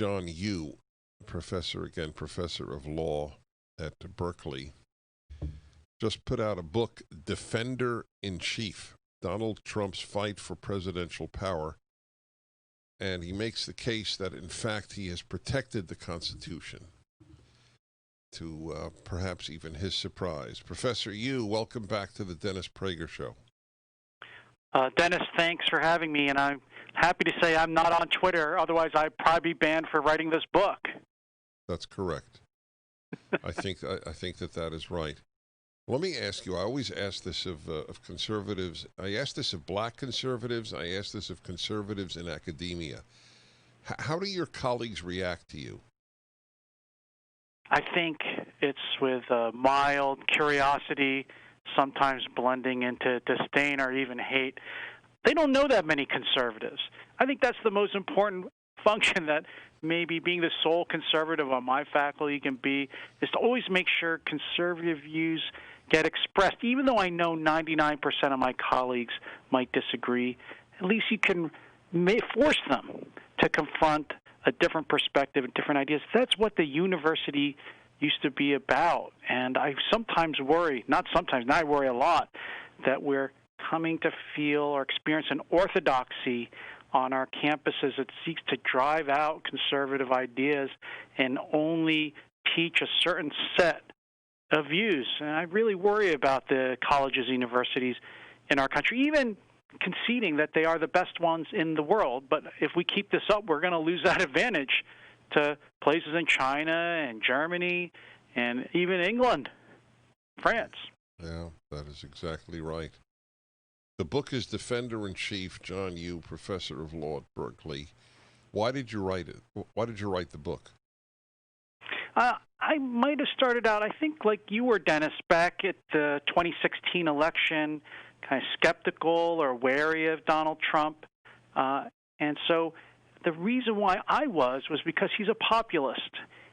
John Yoo, professor of law at Berkeley, just put out a book, Defender in Chief, Donald Trump's Fight for Presidential Power. And he makes the case that, in fact, he has protected the Constitution, to perhaps even his surprise. Professor Yoo, welcome back to the Dennis Prager Show. Dennis, thanks for having me, and I'm happy to say I'm not on Twitter. Otherwise, I'd probably be banned for writing this book. That's correct. I think that is right. Let me ask you, I always ask this of conservatives. I ask this of black conservatives. I ask this of conservatives in academia. How do your colleagues react to you? I think it's with mild curiosity, sometimes blending into disdain or even hate. They don't know that many conservatives. I think that's the most important function that maybe being the sole conservative on my faculty can be, is to always make sure conservative views get expressed. Even though I know 99% of my colleagues might disagree, at least you can force them to confront a different perspective and different ideas. That's what the university used to be about. And I sometimes worry, I worry a lot, that we're coming to feel or experience an orthodoxy on our campuses that seeks to drive out conservative ideas and only teach a certain set of views. And I really worry about the colleges and universities in our country, even conceding that they are the best ones in the world. But if we keep this up, we're going to lose that advantage to places in China and Germany and even England, France. Yeah, that is exactly right. The book is Defender in Chief, John Yoo, professor of law at Berkeley. Why did you write it? Why did you write the book? I might have started out, I think, like you were, Dennis, back at the 2016 election, kind of skeptical or wary of Donald Trump. And so the reason why I was because he's a populist.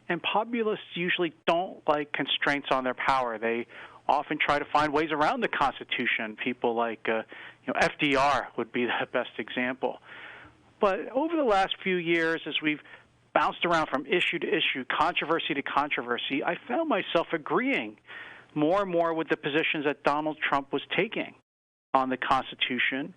And populists usually don't like constraints on their power. They often try to find ways around the Constitution. People like FDR would be the best example. But over the last few years, as we've bounced around from issue to issue, controversy to controversy, I found myself agreeing more and more with the positions that Donald Trump was taking on the Constitution.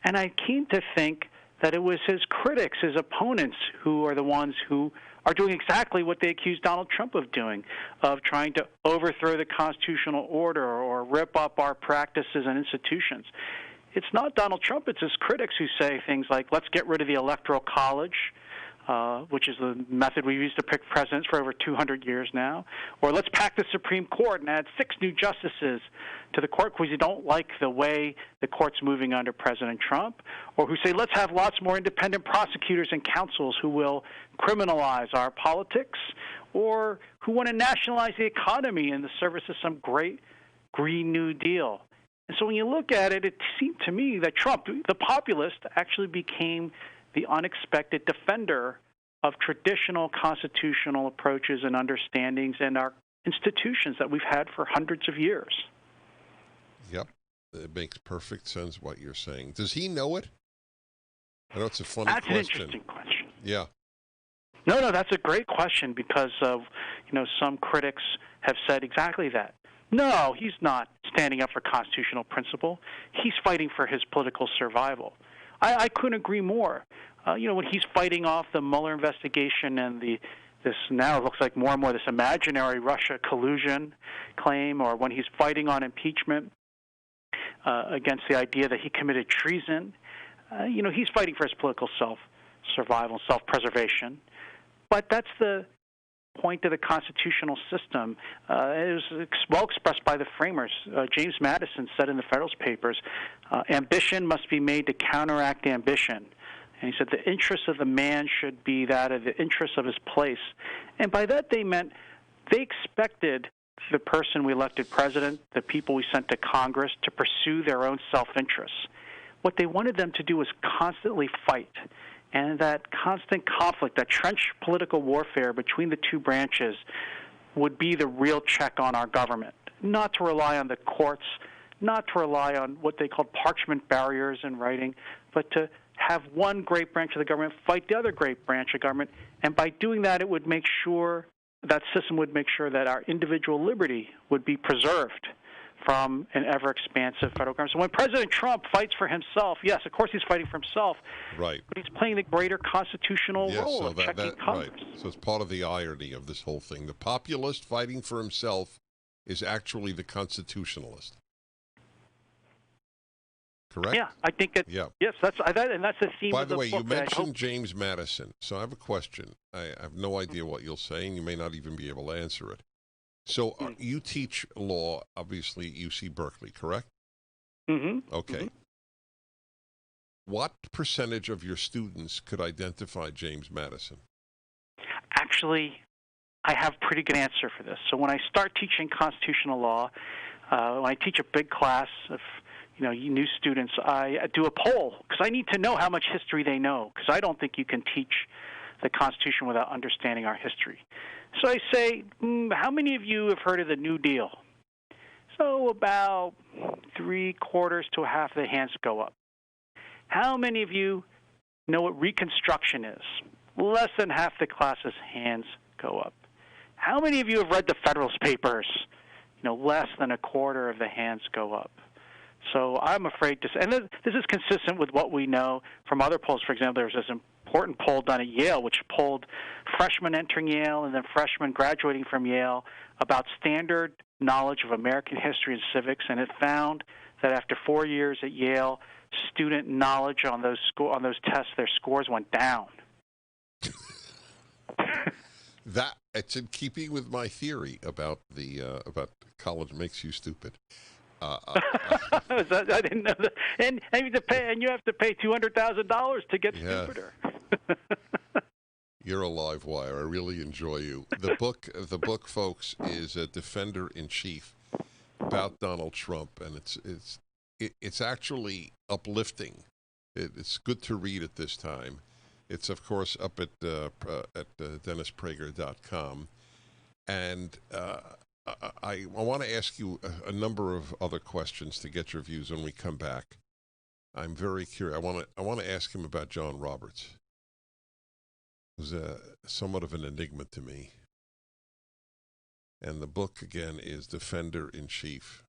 And I came to think that it was his critics, his opponents, who are the ones who are doing exactly what they accused Donald Trump of doing, of trying to overthrow the constitutional order or rip up our practices and institutions. It's not Donald Trump, it's his critics who say things like, let's get rid of the Electoral College, which is the method we've used to pick presidents for over 200 years now, or let's pack the Supreme Court and add 6 new justices to the court because you don't like the way the court's moving under President Trump, or who say let's have lots more independent prosecutors and counsels who will criminalize our politics, or who want to nationalize the economy in the service of some great Green New Deal. And so when you look at it, it seemed to me that Trump, the populist, actually became the unexpected defender of traditional constitutional approaches and understandings and our institutions that we've had for hundreds of years. Yep. It makes perfect sense what you're saying. Does he know it? I know it's a funny question. That's an interesting question. Yeah. No, that's a great question because of, some critics have said exactly that. No, he's not standing up for constitutional principle. He's fighting for his political survival. I couldn't agree more. When he's fighting off the Mueller investigation and this now looks like more and more this imaginary Russia collusion claim, or when he's fighting on impeachment against the idea that he committed treason, he's fighting for his political self-survival, self-preservation. But that's the point of the constitutional system. It was well expressed by the framers. James Madison said in the Federalist Papers, ambition must be made to counteract ambition. And he said the interests of the man should be that of the interests of his place. And by that they meant they expected the person we elected president, the people we sent to Congress, to pursue their own self-interests. What they wanted them to do was constantly fight. And that constant conflict, that trench political warfare between the two branches would be the real check on our government, not to rely on the courts, not to rely on what they called parchment barriers in writing, but to have one great branch of the government fight the other great branch of government And by doing that, it would make sure that system would make sure that our individual liberty would be preserved from an ever-expansive federal government. So when President Trump fights for himself, yes, of course he's fighting for himself, Right. but he's playing the greater constitutional role so of checking Congress. Right. So it's part of the irony of this whole thing. The populist fighting for himself is actually the constitutionalist. Correct? Yeah, I think it. Yeah. Yes, that's the theme By of the the way, book. you mentioned James Madison, so I have a question. I have no idea what you'll say, and you may not even be able to answer it. So you teach law, obviously, at UC Berkeley, correct? Mm-hmm. Okay. Mm-hmm. What percentage of your students could identify James Madison? Actually, I have a pretty good answer for this. So when I start teaching constitutional law, when I teach a big class of new students, I do a poll because I need to know how much history they know, because I don't think you can teach the Constitution without understanding our history. So I say, how many of you have heard of the New Deal? So about 3/4 to a half of the hands go up. How many of you know what Reconstruction is? Less than half the class's hands go up. How many of you have read the Federalist Papers? Less than a quarter of the hands go up. So I'm afraid to say, and this is consistent with what we know from other polls. For example, there's this important poll done at Yale, which polled freshmen entering Yale and then freshmen graduating from Yale about standard knowledge of American history and civics, and it found that after 4 years at Yale, student knowledge on those tests, their scores went down. That it's in keeping with my theory about about college makes you stupid. I didn't know that. And you have to pay $200,000 to get stupider. You're a live wire. I really enjoy you. The book, folks, is a Defender in Chief about Donald Trump, and it's actually uplifting. It's good to read at this time. It's of course up at DennisPrager.com, and I want to ask you a number of other questions to get your views when we come back. I'm very curious. I want to ask him about John Roberts. It was somewhat of an enigma to me. And the book again is Defender in Chief.